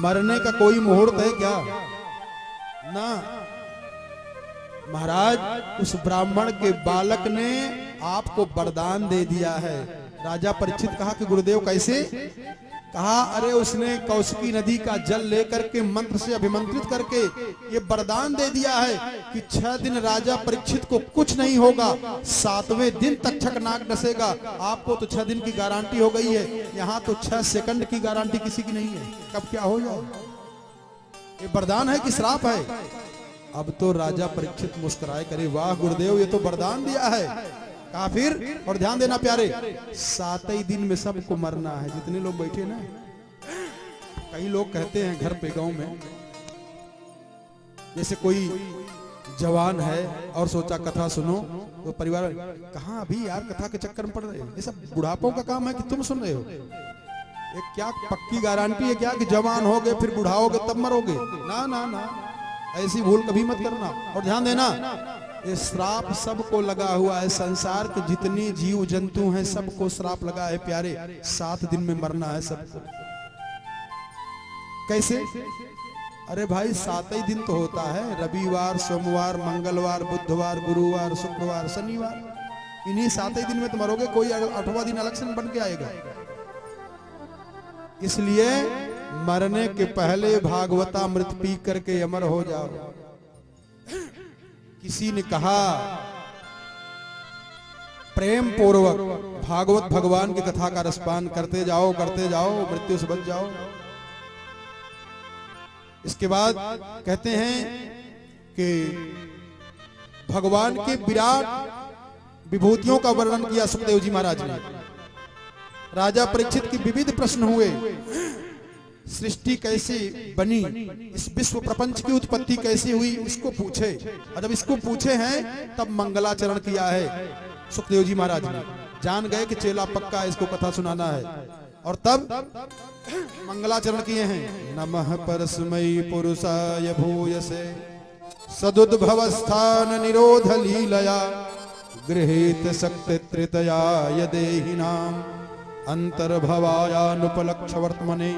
मरने का कोई मुहूर्त है क्या? ना महाराज, उस ब्राह्मण के बालक ने आपको वरदान दे दिया है। राजा परीक्षित कहा कि गुरुदेव कैसे? कहा अरे उसने कौशिकी नदी का जल लेकर के मंत्र से अभिमंत्रित करके ये वरदान दे दिया है कि 6 दिन राजा परीक्षित को कुछ नहीं होगा, 7वें दिन तक्षक नाग डसेगा। आपको तो 6 दिन की गारंटी हो गई है, यहाँ तो 6 सेकंड की गारंटी किसी की नहीं है, कब क्या हो जाए। ये वरदान है कि श्राप है? अब तो राजा परीक्षित मुस्कुराए, करे वाह गुरुदेव, ये तो वरदान दिया है। कहा फिर, और ध्यान देना प्यारे, 7 ही दिन में सबको मरना है, जितने लोग बैठे ना। कई लोग कहते हैं घर पे गांव में, जैसे कोई जवान है और सोचा कथा सुनो, तो परिवार कहाँ अभी यार कथा के चक्कर में पड़ रहे हो, ये सब बुढ़ापों का काम है कि तुम सुन रहे हो। एक क्या पक्की गारंटी है क्या कि जवान होगे फिर बुढ़ाओगे तब मरोगे? ना ना ना, ऐसी भूल कभी मत करना। और ध्यान देना, ये श्राप सबको लगा हुआ है, संसार के जितनी जीव जंतु हैं सबको श्राप लगा है प्यारे। 7 दिन में मरना है सबको। कैसे? अरे भाई 7 ही दिन तो होता है, रविवार, सोमवार, मंगलवार, बुधवार, गुरुवार, शुक्रवार, शनिवार, इन्हीं 7 ही दिन में तो मरोगे। कोई 8वां दिन अलग से बन के आएगा? इसलिए मरने के पहले भागवतामृत पी करके अमर हो जाओ। किसी ने कहा प्रेम पूर्वक भागवत भगवान की कथा का रसपान करते जाओ, मृत्यु से बच जाओ। इसके बाद कहते हैं कि भगवान के विराट विभूतियों का वर्णन किया सुखदेव जी महाराज ने। राजा परीक्षित की विविध प्रश्न हुए, सृष्टि कैसे बनी, इस विश्व प्रपंच की उत्पत्ति कैसे हुई, इसको पूछे। और जब इसको पूछे हैं तब मंगलाचरण किया है सुखदेव जी महाराज ने। जान गए कि चेला पक्का इसको कथा सुनाना है, और तब मंगलाचरण किए हैं। नमः परस्मै पुरुषाय भूयसे सदुद्भवस्थान निरोध लीलया गृहीत शक्ति त्रितयाय देहिनाम अंतर्भवायानुपलक्ष्य वर्तमने।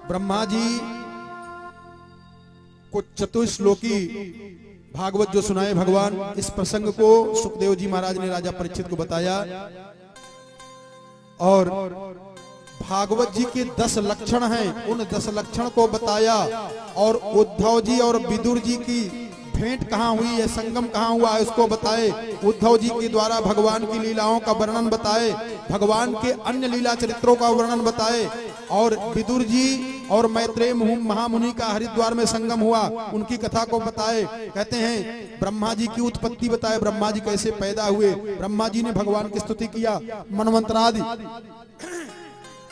ब्रह्मा जी को चतुश्लोकी भागवत जो सुनाए भगवान, इस प्रसंग को सुखदेव जी महाराज ने राजा परीक्षित को बताया, और भागवत जी के 10 लक्षण हैं, उन 10 लक्षण को बताया। और उद्धव जी और विदुर जी की भेंट कहाँ हुई है, संगम कहाँ हुआ है, उसको बताए। उद्धव जी के द्वारा भगवान की लीलाओं का वर्णन बताए, भगवान के अन्य लीला चरित्रों का वर्णन बताए। और विदुर जी और मैत्रेय महामुनि का हरिद्वार में संगम हुआ, उनकी कथा को बताए। कहते हैं ब्रह्मा जी की उत्पत्ति बताए, ब्रह्मा जी कैसे पैदा हुए, ब्रह्मा जी ने भगवान की स्तुति किया, मनवंतरादि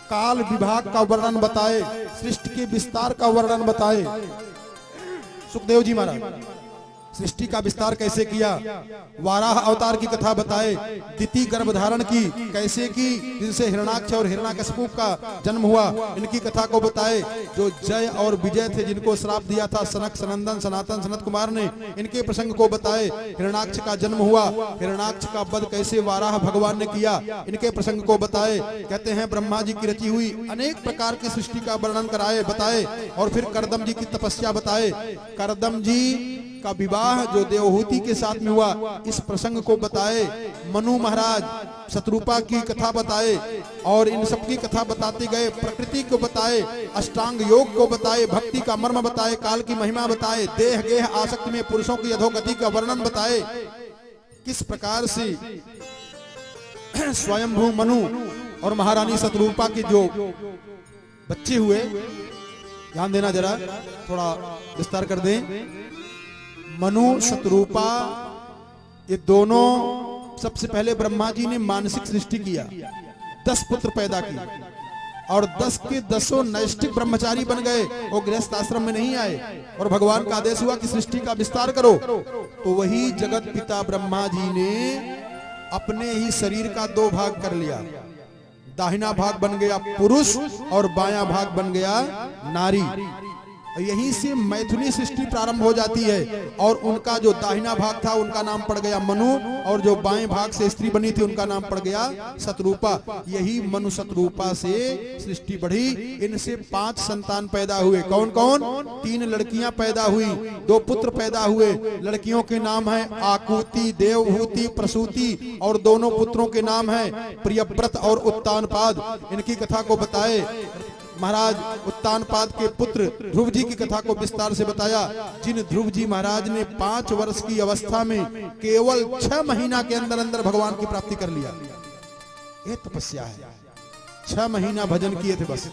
काल विभाग का वर्णन बताए, सृष्टि के विस्तार का वर्णन बताए। सुखदेव जी महाराज सृष्टि का विस्तार कैसे किया, वाराह अवतार की कथा बताए, द्वितीय गर्भ धारण की कैसे की, जिनसे हिरणाक्ष और हिरण्यकशिपु का जन्म हुआ, इनकी कथा को बताए। जो जय और विजय थे, जिनको श्राप दिया था सनक, सनंदन, सनातन, सनत कुमार ने, इनके प्रसंग को बताए। हिरणाक्ष का जन्म हुआ, हिरणाक्ष का वध कैसे वाराह भगवान ने किया, इनके प्रसंग को बताए। कहते हैं ब्रह्मा जी की रची हुई अनेक प्रकार की सृष्टि का वर्णन कराए, बताए। और फिर करदम जी की तपस्या बताए, करदम जी का विवाह जो देवहूति के साथ में हुआ, इस प्रसंग को बताए। मनु महाराज शत्रुपा की कथा बताए, और इन सब की कथा बताते गए। प्रकृति को बताए, अष्टांग योग को बताए, भक्ति का मर्म बताए, काल की महिमा बताए, देह गेह आसक्ति में पुरुषों की अधोगति का वर्णन बताए। किस प्रकार से स्वयंभू मनु और महारानी शत्रुपा के जो बच्चे हुए, ध्यान देना जरा, थोड़ा विस्तार कर दें। मनु शत्रुपा ये दोनों, सबसे पहले ब्रह्मा जी ने मानसिक सृष्टि किया, 10 पुत्र पैदा किए, और 10 के 10 नैष्ठिक ब्रह्मचारी बन गए, वो गृहस्थ आश्रम में नहीं आए। और भगवान का आदेश हुआ कि सृष्टि का विस्तार करो, तो वही जगत पिता ब्रह्मा जी ने अपने ही शरीर का 2 भाग कर लिया। दाहिना भाग बन गया पुरुष और बायां भाग बन गया नारी। यहीं से मैथुनी सृष्टि प्रारंभ हो जाती है। और उनका जो दाहिना भाग था उनका नाम पड़ गया मनु, और जो बाएं भाग से स्त्री बनी थी उनका नाम पड़ गया शतरूपा। यही मनु शतरूपा से सृष्टि बढ़ी। इनसे 5 संतान पैदा हुए। कौन कौन? 3 लड़कियां पैदा हुई, 2 पुत्र पैदा हुए। लड़कियों के नाम है आकुति, देवहूति, प्रसूति, और दोनों पुत्रों के नाम है प्रियव्रत और उत्तानपाद। इनकी कथा को बताए महाराज। उत्तानपाद के पुत्र ध्रुव जी की कथा को विस्तार से बताया, जिन ध्रुव जी महाराज ने 5 वर्ष की अवस्था में केवल 6 महीना के अंदर अंदर भगवान की प्राप्ति कर लिया। ये तपस्या है। 6 महीना भजन किए थे बस,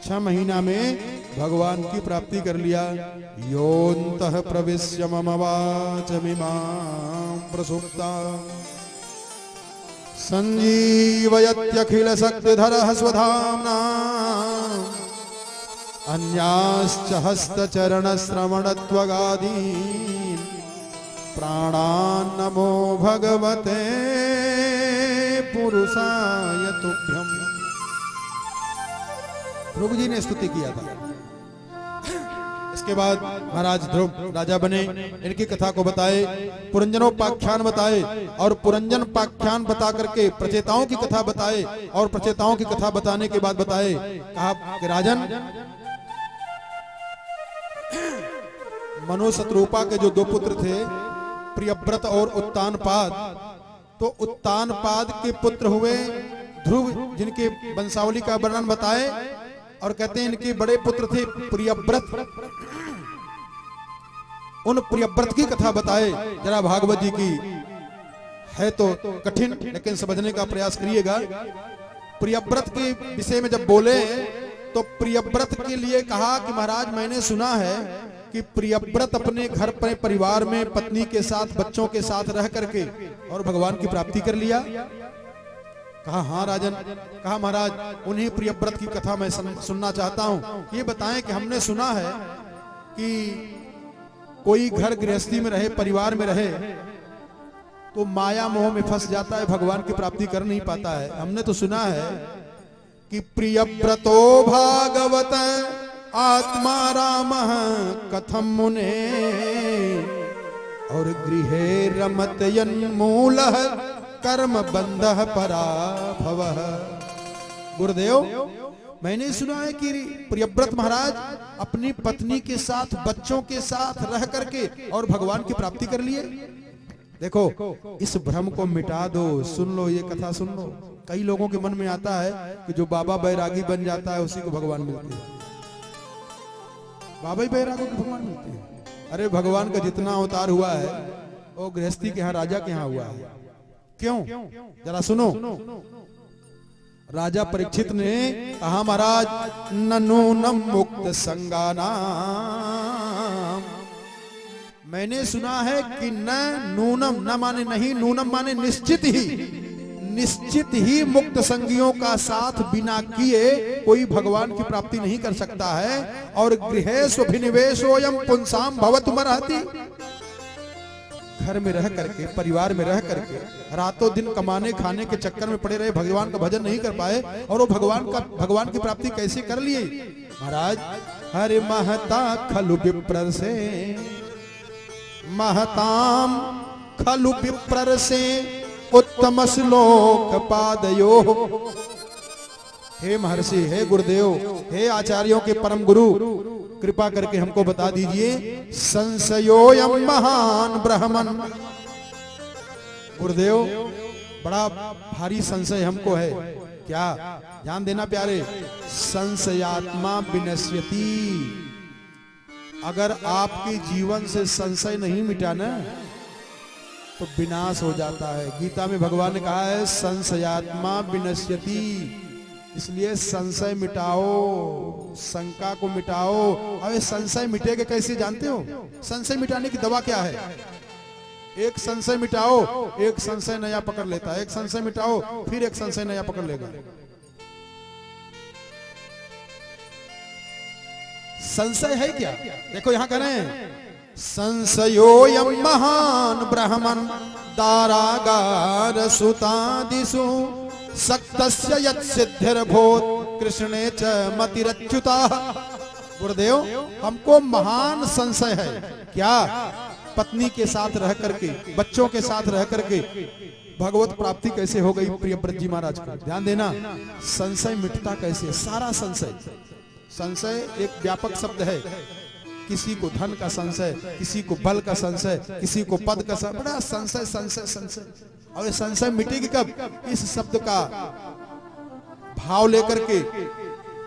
6 महीना में भगवान की प्राप्ति कर लिया। योऽन्तः प्रविश्य मम वाचमिमां प्रसुप्ता संजीवयत्यखिल शक्तिधरः स्वधाम्ना अन्याश्च हस्तचरणश्रवणत्वगादीन् प्राणान् नमो भगवते पुरुषाय तुभ्यम्। ध्रुव जी ने स्तुति किया था। इसके बाद महाराज ध्रुव राजा बने। इनकी कथा को बताए, पुरंजनोपाख्यान बताए, और पुरंजनोपाख्यान बता करके प्रचेताओं की कथा बताए, और प्रचेताओं की कथा बताने के बाद बताए, कहा कि राजन, मनु शतरूपा के जो 2 पुत्र थे प्रियव्रत और उत्तानपाद, तो उत्तानपाद के पुत्र हुए ध्रुव, जिनके वंशावली का वर्णन बताए, और कहते हैं इनके बड़े पुत्र थे प्रियव्रत। उन प्रियव्रत की कथा बताए। जरा भागवत जी की है तो कठिन, लेकिन समझने का प्रयास करिएगा। प्रियव्रत के विषय में जब बोले तो प्रियव्रत के लिए कहा कि महाराज, मैंने सुना है कि प्रियव्रत अपने घर पर परिवार में पत्नी के साथ, बच्चों के साथ रह करके और भगवान की प्राप्ति कर लिया। कहा हाँ राजन। कहा महाराज, उन्हीं प्रियव्रत की कथा मैं सुनना चाहता हूं। ये बताएं कि हमने सुना है कि कोई घर गृहस्थी में रहे, परिवार में रहे, तो माया मोह में फंस जाता है, भगवान की प्राप्ति कर नहीं पाता है। हमने तो सुना है कि प्रियव्रतो भागवत आत्मा रामः कथम मुने और गृहे रमत यन्मूलः कर्म बंधः पराभवः। गुरुदेव, मैंने सुना है कि प्रियव्रत महाराज अपनी पत्नी के साथ, बच्चों के साथ रह करके और भगवान की प्राप्ति कर लिए। देखो, इस भ्रम को मिटा दो, सुन लो, ये कथा सुन लो। कई लोगों के मन में आता है कि जो बाबा बैरागी बन जाता है उसी को भगवान मिलते हैं। बाबा ही बैरागी को भगवान मिलते हैं। अरे भगवान का जितना अवतार हुआ है वो गृहस्थी के यहाँ, राजा के यहाँ हुआ है। क्यों? जरा सुनो। राजा परीक्षित ने कहा महाराज, नूनम मुक्त संगानाम। मैंने सुना है कि न नूनम, न माने नहीं, नूनम माने निश्चित ही मुक्त संगियों का साथ बिना किए कोई भगवान की प्राप्ति नहीं कर सकता है। और गृहेष्वभिनिवेशोऽयं पुंसाम भवतुमर्हति। घर में रह करके, परिवार में रह करके रातों दिन कमाने खाने के चक्कर में पड़े रहे, भगवान का भजन नहीं कर पाए, और वो भगवान की प्राप्ति कैसे कर लिए महाराज? हरे महता खलु विप्र से, महताम खलु विप्र से उत्तम श्लोक पादयो। हे महर्षि, हे गुरुदेव, हे आचार्यों के परम गुरु, कृपा करके हमको बता दीजिए, संशयोयम महान ब्रह्मन। गुरुदेव, बड़ा भारी संशय हमको है। क्या? ध्यान देना प्यारे, संशयात्मा विनश्यति। अगर आपके जीवन से संशय नहीं मिटा ना तो विनाश हो जाता है। गीता में भगवान ने कहा है संशयात्मा विनश्यति। इसलिए संशय मिटाओ, शंका को मिटाओ। अबे संशय मिटेगा कैसे जानते हो? संशय मिटाने की दवा क्या है? एक संशय मिटाओ, एक संशय नया पकड़ लेता है। एक संशय मिटाओ, फिर एक संशय नया पकड़ लेगा। संशय है क्या? देखो यहां करें, संशयोयम महान ब्रह्मन दारागार सुतादिषु सक्तस्य यत् सिद्धिर्भूत कृष्णे च मतिरच्युता। गुरुदेव हमको महान संशय है। क्या? पत्नी के साथ रह करके, बच्चों के साथ रह करके भगवत प्राप्ति कैसे हो गई प्रियव्रत जी महाराज को? ध्यान देना, संशय मिटता कैसे? सारा संशय, संशय एक व्यापक शब्द है। किसी को धन का संशय, किसी को बल का संशय, किसी को पद का संशय, बड़ा संशय संशय संशय। और ये संशय मिटेगी कब? इस शब्द का भाव लेकर के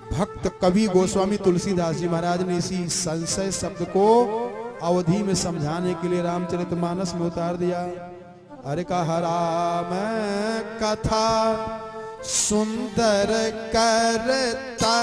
भक्त कवि गोस्वामी तुलसीदास जी महाराज ने इसी संशय शब्द को अवधि में समझाने के लिए रामचरितमानस में उतार दिया। अरे कहा राम कथा सुंदर करता